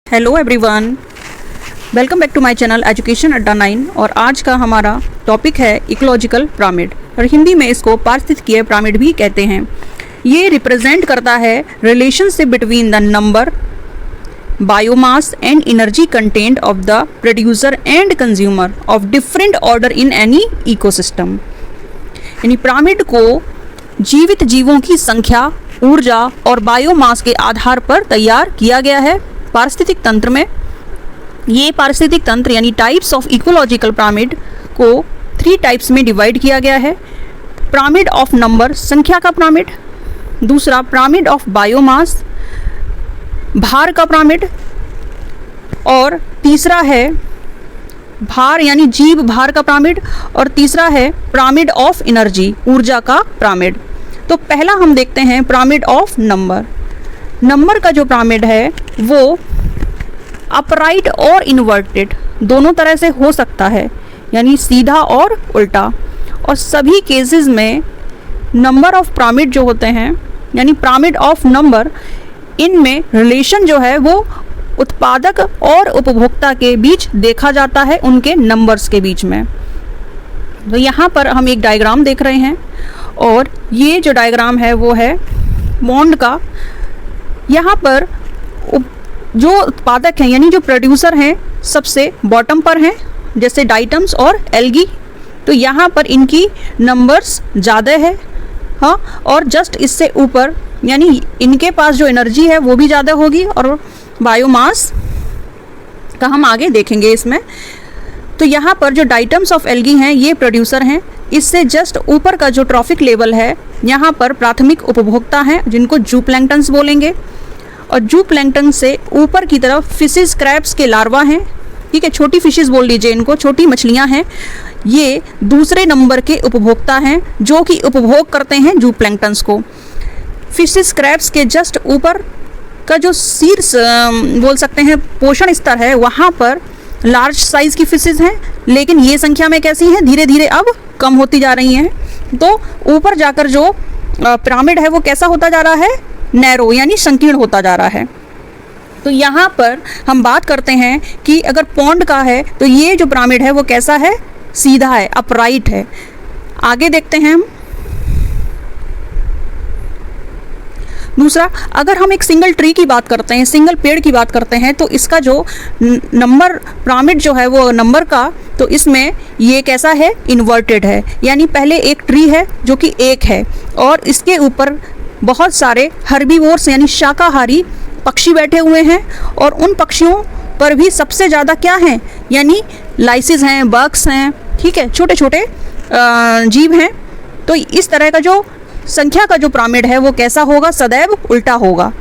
Hello everyone, welcome back to my channel education Adda 9। और आज का हमारा टॉपिक है इकोलॉजिकल पिरामिड, और हिंदी में इसको पारिस्थितिकीय पिरामिड भी कहते हैं। ये रिप्रेजेंट करता है relationship between the number, biomass and energy content of the producer and consumer of different order in any ecosystem. यानी पिरामिड को जीवित जीवों की संख्या, ऊर्जा और बायोमास के आधार पर तैयार किया गया है। पारिस्थितिक तंत्र में ये पारिस्थितिक तंत्र यानी टाइप्स ऑफ इकोलॉजिकल पिरामिड को 3 टाइप्स में डिवाइड किया गया है। पिरामिड ऑफ नंबर, संख्या का पिरामिड। दूसरा पिरामिड ऑफ बायोमास, भार का पिरामिड। और तीसरा है भार यानी जीव भार का पिरामिड। और तीसरा है पिरामिड ऑफ एनर्जी, ऊर्जा का पिरामिड। तो पहला हम देखते हैं पिरामिड ऑफ नंबर। नंबर का जो पिरामिड है वो अपराइट और इन्वर्टेड दोनों तरह से हो सकता है, यानी सीधा और उल्टा। और सभी केसेस में नंबर ऑफ पिरामिड जो होते हैं यानी पिरामिड ऑफ नंबर, इनमें रिलेशन जो है वो उत्पादक और उपभोक्ता के बीच देखा जाता है, उनके नंबर्स के बीच में। तो यहाँ पर हम एक डायग्राम देख रहे हैं, और ये जो डायग्राम है वो है बॉन्ड का। यहाँ पर जो उत्पादक हैं यानी जो प्रोड्यूसर हैं सबसे बॉटम पर हैं, जैसे डाइटम्स और एल्गी। तो यहाँ पर इनकी नंबर्स ज़्यादा है, हाँ, और जस्ट इससे ऊपर यानी इनके पास जो एनर्जी है वो भी ज़्यादा होगी, और बायोमास का हम आगे देखेंगे इसमें। तो यहाँ पर जो डाइटम्स ऑफ एल्गी हैं ये प्रोड्यूसर हैं। इससे जस्ट ऊपर का जो ट्रॉफिक लेवल है यहाँ पर प्राथमिक उपभोक्ता हैं, जिनको जूप्लैंक्टन्स बोलेंगे। और जूप्लैंक्टन से ऊपर की तरफ फिशेस, क्रैब्स के लार्वा हैं, ठीक है, छोटी फिशेस बोल लीजिए इनको, छोटी मछलियाँ हैं। ये दूसरे नंबर के उपभोक्ता हैं जो कि उपभोग करते हैं जूप्लैंक्टन्स को। फिशेस, क्रैब्स के जस्ट ऊपर का जो शीर्ष बोल सकते हैं पोषण स्तर है, वहाँ पर लार्ज साइज़ की फिशेस हैं, लेकिन ये संख्या में कैसी हैं, धीरे धीरे अब कम होती जा रही हैं। तो ऊपर जाकर जो पिरामिड है वो कैसा होता जा रहा है, नैरो यानी संकीर्ण होता जा रहा है। तो यहाँ पर हम बात करते हैं कि अगर पॉन्ड का है तो ये जो पिरामिड है वो कैसा है, सीधा है, अपराइट है। आगे देखते हैं हम। दूसरा, अगर हम एक सिंगल ट्री की बात करते हैं, सिंगल पेड़ की बात करते हैं, तो इसका जो नंबर पिरामिड जो है वो नंबर का, तो इसमें ये कैसा है, इन्वर्टेड है। यानी पहले एक ट्री है जो कि एक है, और इसके ऊपर बहुत सारे हर्बीवोर्स यानी शाकाहारी पक्षी बैठे हुए हैं, और उन पक्षियों पर भी सबसे ज़्यादा क्या हैं, यानी लाइसिस हैं, बग्स हैं, ठीक है, छोटे छोटे जीव हैं। तो इस तरह का जो संख्या का जो पिरामिड है वो कैसा होगा, सदैव उल्टा होगा।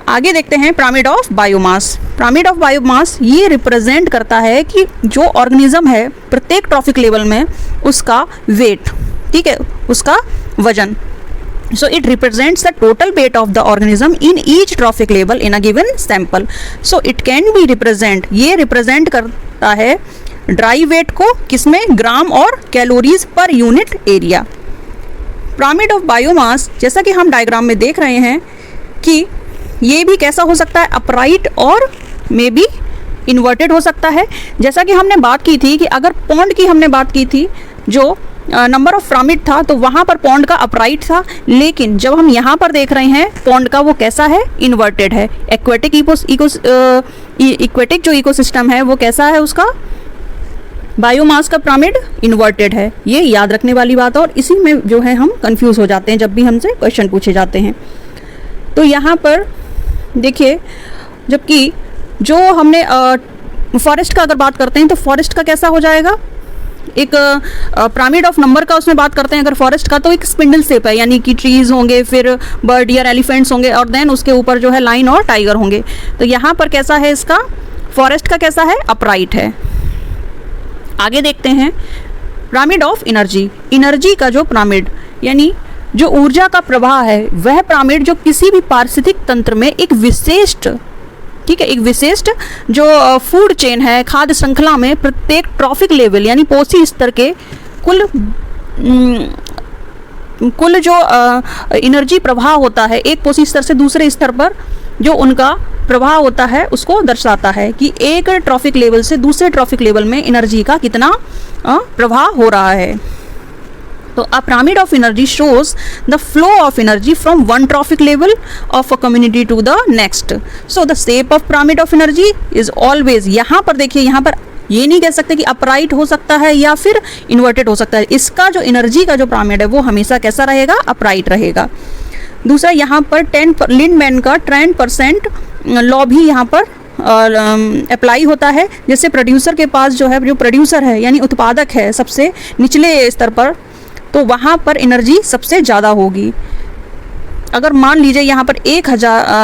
आगे देखते हैं pyramid of biomass. Pyramid of biomass ये रिप्रेजेंट करता है कि जो ऑर्गेनिज्म है प्रत्येक ट्रॉफिक लेवल में उसका वेट, ठीक है, उसका वजन। So it represents the total weight of the organism in each trophic level in a given sample. So it can be represent, ये represent करता है ड्राई वेट को, किसमें, ग्राम और calories per unit area. Pyramid of biomass, जैसा कि हम diagram में देख रहे हैं कि ये भी कैसा हो सकता है, अपराइट और मे बी इन्वर्टेड हो सकता है। जैसा कि हमने बात की थी कि अगर पॉन्ड की हमने बात की थी, जो नंबर ऑफ पिरामिड था, तो वहाँ पर पॉन्ड का अपराइट था, लेकिन जब हम यहाँ पर देख रहे हैं पॉन्ड का वो कैसा है, इन्वर्टेड है। इक्वेटिक जो इकोसिस्टम है वो कैसा है, उसका बायोमास का पिरामिड इन्वर्टेड है। ये याद रखने वाली बात है, और इसी में जो है हम कंफ्यूज हो जाते हैं जब भी हमसे क्वेश्चन पूछे जाते हैं। तो यहाँ पर देखिए, जबकि जो हमने फॉरेस्ट का अगर बात करते हैं तो फॉरेस्ट का कैसा हो जाएगा, एक पिरामिड ऑफ नंबर का उसमें बात करते हैं अगर फॉरेस्ट का, तो एक स्पिंडल शेप है, यानी कि ट्रीज होंगे, फिर बर्ड या एलिफेंट्स होंगे, और देन उसके ऊपर जो है लाइन और टाइगर होंगे। तो यहाँ पर कैसा है, इसका फॉरेस्ट का कैसा है, अपराइट है। आगे देखते हैं पिरामिड ऑफ एनर्जी। एनर्जी का जो पिरामिड यानी जो ऊर्जा का प्रवाह है, वह पिरामिड जो किसी भी पारिस्थितिक तंत्र में एक विशिष्ट, ठीक है, एक विशिष्ट जो फूड चेन है, खाद्य श्रृंखला में प्रत्येक ट्रॉफिक लेवल यानी पोषी स्तर के कुल जो एनर्जी प्रवाह होता है एक पोषी स्तर से दूसरे स्तर पर, जो उनका प्रवाह होता है उसको दर्शाता है कि एक ट्रॉफिक लेवल से दूसरे ट्रॉफिक लेवल में एनर्जी का कितना प्रवाह हो रहा है। तो a pyramid of energy shows the flow of energy from one trophic level of a community to the next. So the shape of pyramid of energy is always, यहाँ पर देखिए, यहाँ पर ये नहीं कह सकते कि अपराइट हो सकता है या फिर इन्वर्टेड हो सकता है। इसका जो एनर्जी का जो पिरामिड है वो हमेशा कैसा रहेगा, अपराइट रहेगा। दूसरा यहाँ पर लिंडमैन का 10% लॉ भी यहाँ पर अप्लाई होता है। जैसे प्रोड्यूसर के पास जो है, जो प्रोड्यूसर है यानी उत्पादक है सबसे निचले स्तर पर, तो वहाँ पर एनर्जी सबसे ज़्यादा होगी। अगर मान लीजिए यहाँ पर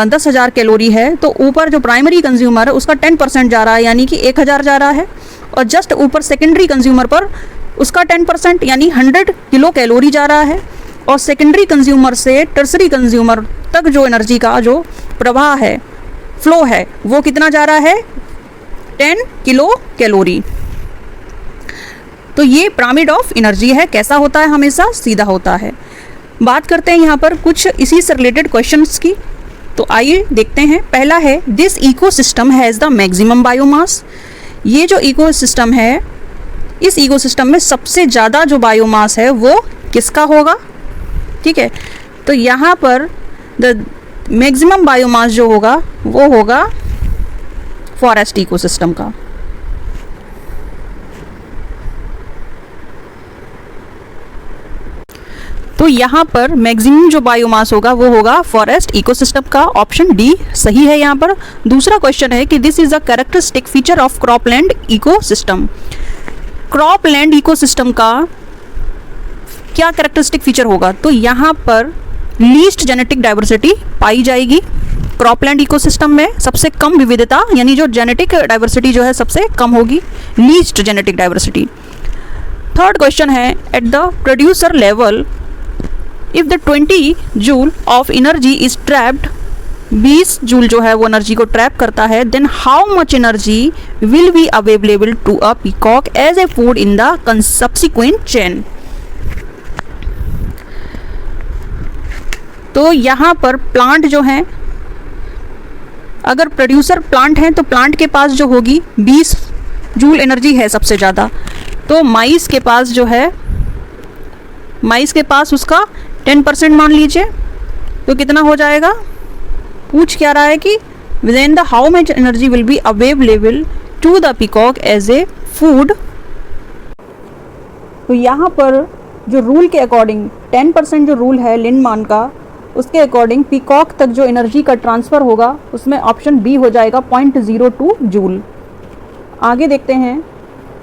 10,000 कैलोरी है तो ऊपर जो प्राइमरी कंज्यूमर है उसका 10% जा रहा है यानी कि 1,000 जा रहा है, और जस्ट ऊपर सेकेंडरी कंज्यूमर पर उसका 10% यानी 100 किलो कैलोरी जा रहा है, और सेकेंडरी कंज्यूमर से टर्सरी कंज्यूमर तक जो एनर्जी का जो प्रवाह है, फ्लो है, वो कितना जा रहा है, 10 किलो कैलोरी। तो ये पिरामिड ऑफ एनर्जी है। कैसा होता है, हमेशा सीधा होता है। बात करते हैं यहाँ पर कुछ इसी से रिलेटेड क्वेश्चंस की, तो आइए देखते हैं। पहला है, this ecosystem has the maximum biomass. ये जो इकोसिस्टम है, इस इकोसिस्टम में सबसे ज़्यादा जो बायोमास है वो किसका होगा, ठीक है। तो यहाँ पर द मैक्सिमम बायोमास जो होगा वो होगा फॉरेस्ट इकोसिस्टम का। तो यहाँ पर मैक्सिमम जो बायोमास होगा वो होगा फॉरेस्ट इकोसिस्टम का। ऑप्शन डी सही है यहाँ पर। दूसरा क्वेश्चन है कि this is a characteristic feature of cropland ecosystem. Cropland ecosystem का क्या कैरेक्टरिस्टिक फीचर होगा, तो यहाँ पर लीस्ट जेनेटिक डाइवर्सिटी पाई जाएगी। क्रॉपलैंड इकोसिस्टम में सबसे कम विविधता, यानी जो जेनेटिक डाइवर्सिटी जो है सबसे कम होगी, least genetic diversity. Third question है, at the producer level if the 20 joule of energy is trapped, 20 joule जो है वो एनर्जी को ट्रैप करता है, then how much energy will be available to a peacock as a food in the subsequent chain. तो यहाँ पर plant जो है, अगर प्रोड्यूसर प्लांट है तो प्लांट के पास जो होगी 20 जूल एनर्जी है सबसे ज़्यादा। तो माइस के पास जो है, माइस के पास उसका 10% मान लीजिए, तो कितना हो जाएगा। पूछ क्या रहा है कि within the how much energy will be available to the peacock as a food. तो यहाँ पर जो रूल के अकॉर्डिंग 10% जो रूल है लिंडमान का, उसके अकॉर्डिंग पीकॉक तक जो एनर्जी का ट्रांसफ़र होगा उसमें ऑप्शन बी हो जाएगा 0.02 जूल। आगे देखते हैं।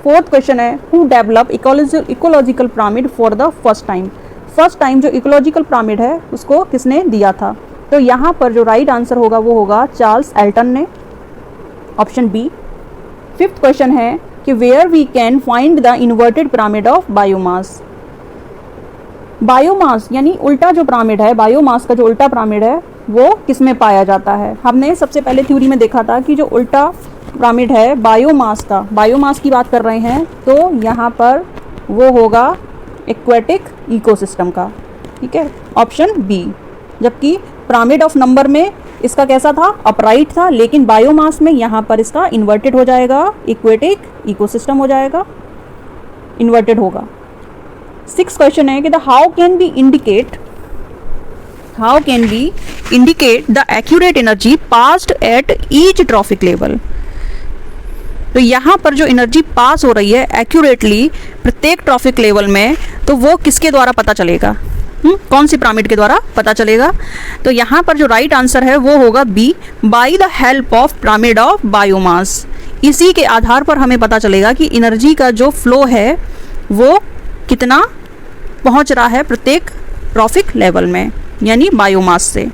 फोर्थ क्वेश्चन है, who develop ecological pyramid for the first time. First time जो इकोलॉजिकल पिरामिड है उसको किसने दिया था, तो यहाँ पर जो राइट आंसर होगा वो होगा चार्ल्स एल्टन ने, ऑप्शन बी। फिफ्थ क्वेश्चन है कि where we can find the inverted pyramid of biomass. Biomass यानी उल्टा जो पिरामिड है, बायोमास का जो उल्टा पिरामिड है वो किस में पाया जाता है। हमने सबसे पहले थ्योरी में देखा था कि जो उल्टा पिरामिड है बायोमास का, बायोमास की बात कर रहे हैं, तो यहाँ पर वो होगा एक्वेटिक इकोसिस्टम का, ठीक है, ऑप्शन बी। जबकि पिरामिड ऑफ नंबर में इसका कैसा था, अपराइट था, लेकिन बायोमास में यहाँ पर इसका इन्वर्टेड हो जाएगा, एक्वेटिक इकोसिस्टम हो जाएगा, इन्वर्टेड होगा। सिक्स क्वेश्चन है कि the how can be indicate the accurate energy passed at each trophic level. तो यहाँ पर जो एनर्जी पास हो रही है एक्यूरेटली प्रत्येक ट्रॉफिक लेवल में, तो वो किसके द्वारा पता चलेगा, कौन सी पिरामिड के द्वारा पता चलेगा। तो यहाँ पर जो राइट आंसर है वो होगा B, by the help of pyramid of biomass. इसी के आधार पर हमें पता चलेगा कि एनर्जी का जो फ्लो है वो कितना पहुँच रहा है प्रत्येक ट्रॉफिक लेवल में, यानी बायोमास से।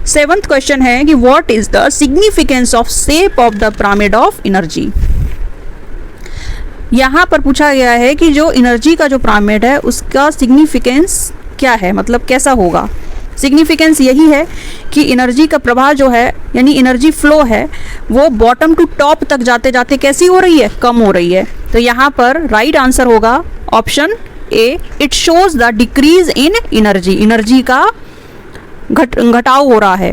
सेवंथ क्वेश्चन है कि what is the significance of shape of the pyramid of energy. यहाँ पर पूछा गया है कि जो एनर्जी का जो पिरामिड है उसका सिग्निफिकेंस क्या है, मतलब कैसा होगा। सिग्निफिकेंस यही है कि एनर्जी का प्रवाह जो है यानी एनर्जी फ्लो है वो बॉटम टू टॉप तक जाते जाते कैसी हो रही है, कम हो रही है। तो यहाँ पर राइट आंसर होगा option A, it shows the decrease in energy, energy का घटाव हो रहा है।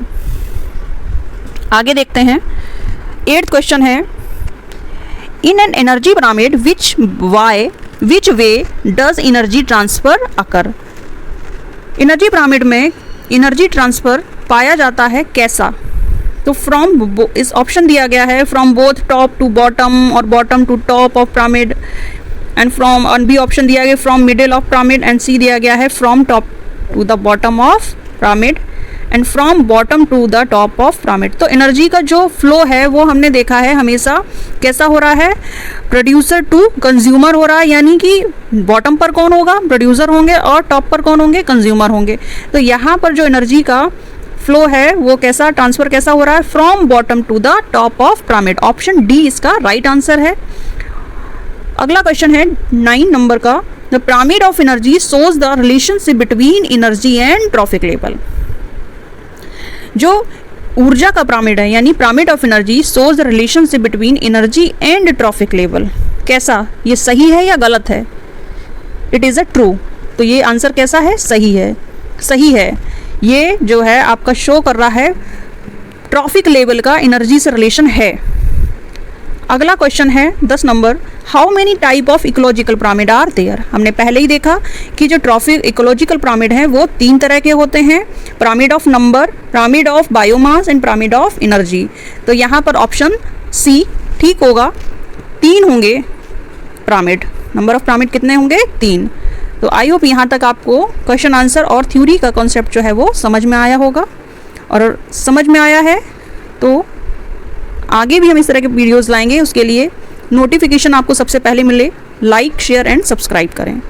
आगे देखते हैं। 8th क्वेश्चन है, in an energy pyramid which way does energy transfer occur. Energy pyramid में एनर्जी ट्रांसफर पाया जाता है कैसा? तो फ्रॉम, इस ऑप्शन दिया गया है from both top to bottom और bottom to top of pyramid, and from, और बी ऑप्शन दिया गया from middle of pyramid, and C दिया गया है from top to the bottom of pyramid and from bottom to the top of pyramid. तो energy का जो flow है वो हमने देखा है हमेशा कैसा हो रहा है, प्रोड्यूसर टू कंज्यूमर हो रहा है, यानी कि बॉटम पर कौन होगा, प्रोड्यूसर होंगे, और टॉप पर कौन होंगे, कंज्यूमर होंगे। तो यहाँ पर जो एनर्जी का फ्लो है वो कैसा, ट्रांसफर कैसा हो रहा है, from bottom to the top of pyramid. Option D इसका राइट आंसर है। अगला क्वेश्चन है 9 नंबर का, the pyramid of energy shows the relationship between energy and trophic level. जो ऊर्जा का पिरामिड है यानी pyramid of energy shows the relationship between energy and trophic level. कैसा, ये सही है या गलत है? It is a true. तो ये आंसर कैसा है, सही है, सही है। ये जो है आपका शो कर रहा है ट्रॉफिक लेवल का एनर्जी से रिलेशन है। अगला क्वेश्चन है 10 नंबर, how many type of ecological pyramid are there. हमने पहले ही देखा कि जो ट्रॉफिक इकोलॉजिकल पिरामिड हैं वो 3 तरह के होते हैं, pyramid of number, pyramid of biomass and pyramid of energy. तो यहाँ पर ऑप्शन सी ठीक होगा, 3 होंगे पिरामिड। नंबर ऑफ पिरामिड कितने होंगे, 3। तो आई होप यहाँ तक आपको क्वेश्चन आंसर और थ्योरी का कॉन्सेप्ट जो है वो समझ में आया होगा, और समझ में आया है तो आगे भी हम इस तरह के वीडियोस लाएंगे। उसके लिए नोटिफिकेशन आपको सबसे पहले मिले, लाइक शेयर एंड सब्सक्राइब करें।